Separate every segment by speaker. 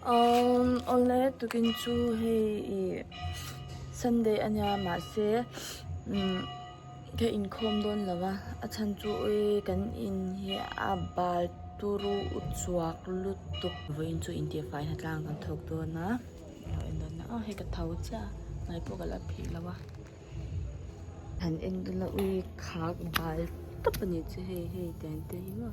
Speaker 1: Ole tukin chu hei Sunday anya ma se ke in khom don lawa achan chu e kan in hi abal turu uchuak lutuk voin chu in Tifai na tlang kan thok do na in don na he ka thau cha ngai po gala phi lawa han in dula ui khak bal tapani che hei ten te ma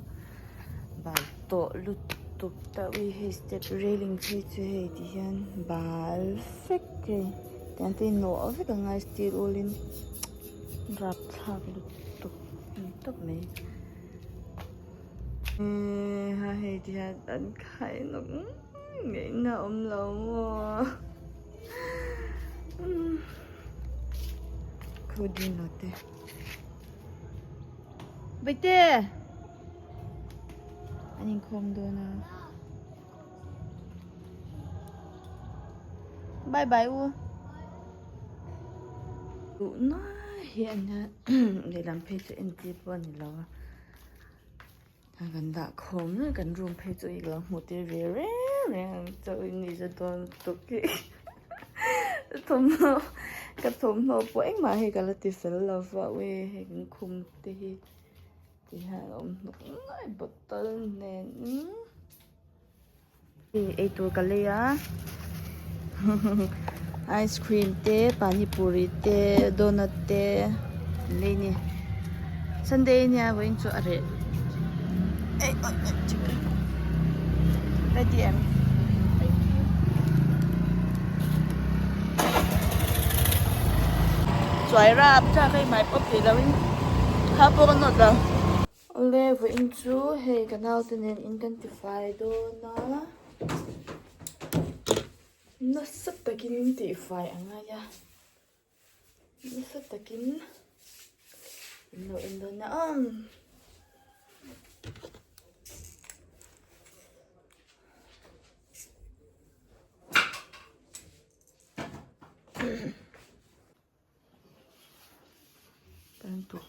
Speaker 1: bal to lutuk ta ui he step railing che hei ti hian bal fek ke ten te no ave ka ngai steel olin rap thak lutuk top me ha hei ti ha an khai no ngai na lo mo khudi no te baite anin khom do na bye bye u na hiện để làm phê cho anh tiếp vào này là gần đã khom nữa gần room phê cho là một cái rẻ cho anh đi cho toàn tục cái thùng nó của anh mà hay cả là tiền sữa là vậy hay cũng không thì hai ông nói bật tên nè thì ấy tôi cái này á ice cream te pani puri te donut te leni Sunday nya going to are ready em xoài ra cha cái máy bóp thì đâu hấp bóp nó đâu ole với in chú hay cái nào thì nên identify đó nó sắp takin Tifai anga ya nó sắp takin no indo na kan tu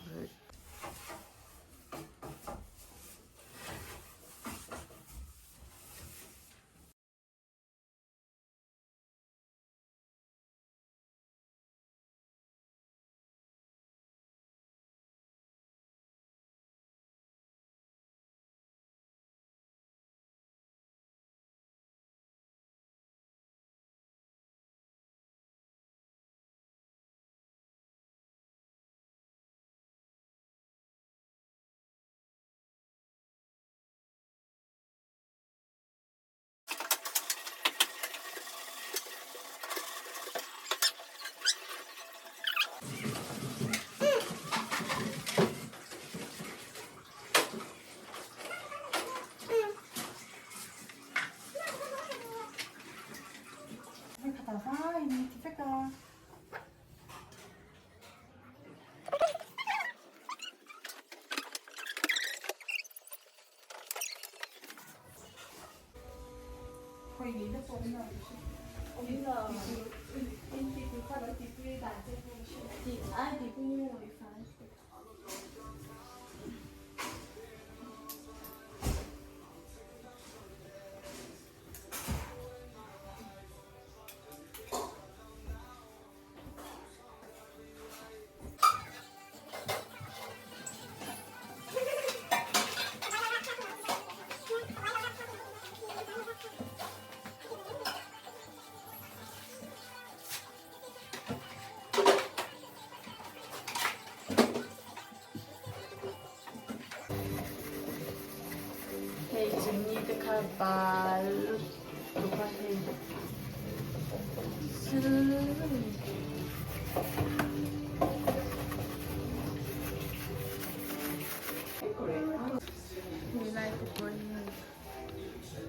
Speaker 1: hey jimmy cái khá bà lúc qua hey we like the Korean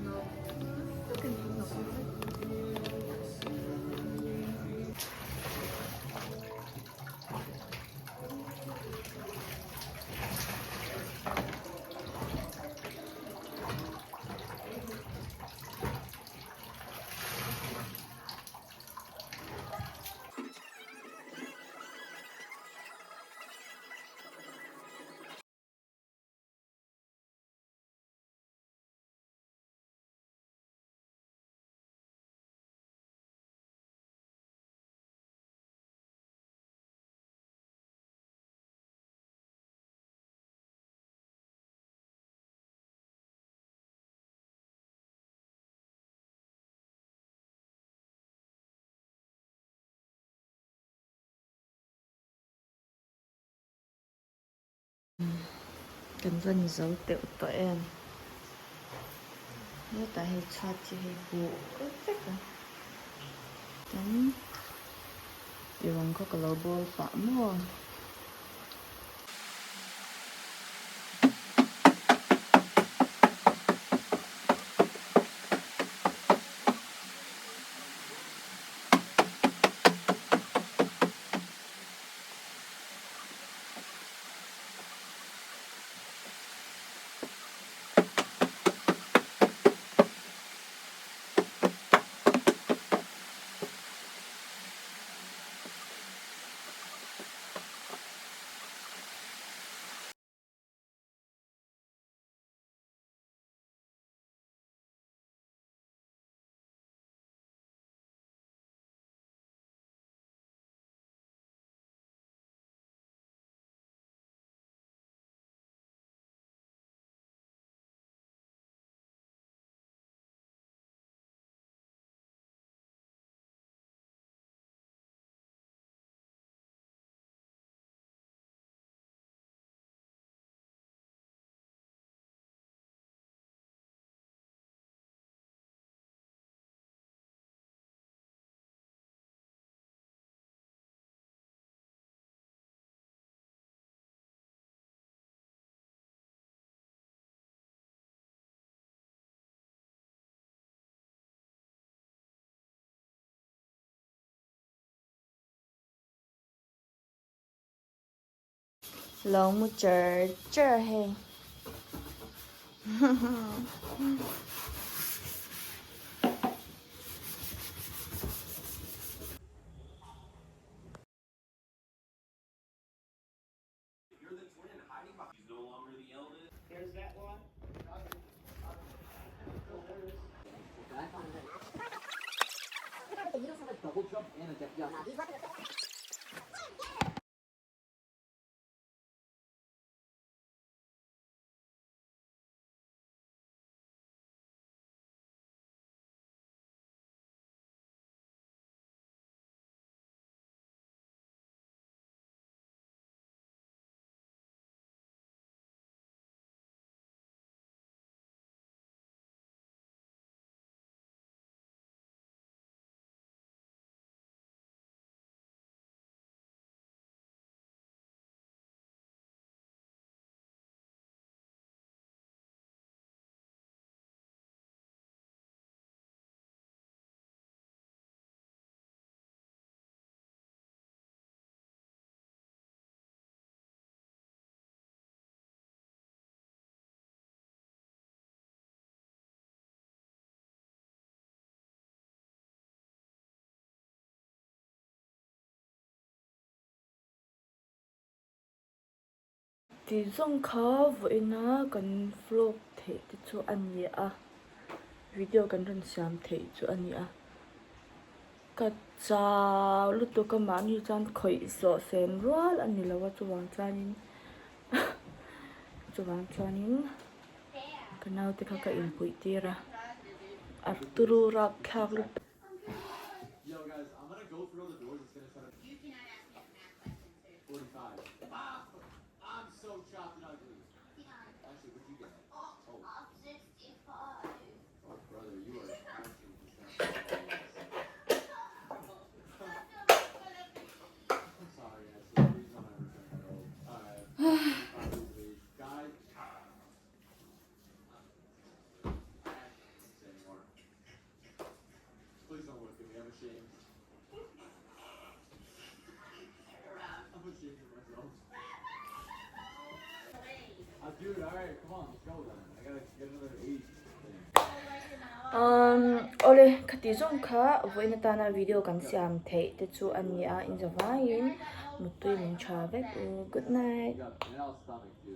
Speaker 1: no cái gì nó Cần dân giấu tiểu tụi em. Nó tại hay cho chị hay phụ rất là đánh điều bằng có cái logo phẩm luôn. Lòng một chờ hay. Thì dùng khó với nó cần vlog thể cho anh nhỉ à. Video cần thân xem thể cho anh nhỉ à. Cả cha lúc tôi có mang như chan khởi sợ xem rồi anh nhỉ là what cho vàng chanin. Cho vàng chanin. Cái nào thì các input tira. Arturo ra khắc lúc.
Speaker 2: Yo guys, I'm gonna go through the doors. It's gonna start at 45. I'm so chopped and ugly. Actually, what'd you get? Oh.
Speaker 3: 65.
Speaker 2: Oh, brother, you are absolutely chopped. I'm sorry, that's the reason I returned my gold. Alright. Guys. I can't say anymore. Please don't look at me, I'm ashamed. I'm ashamed of myself. Dude, alright, come on, let's go then. I gotta get another 8 thing.
Speaker 1: Ole khati zong kha voina tana video kan siam thei te chu ania in zawangin mutui min tha vek good night.
Speaker 2: You got an L stomach, dude.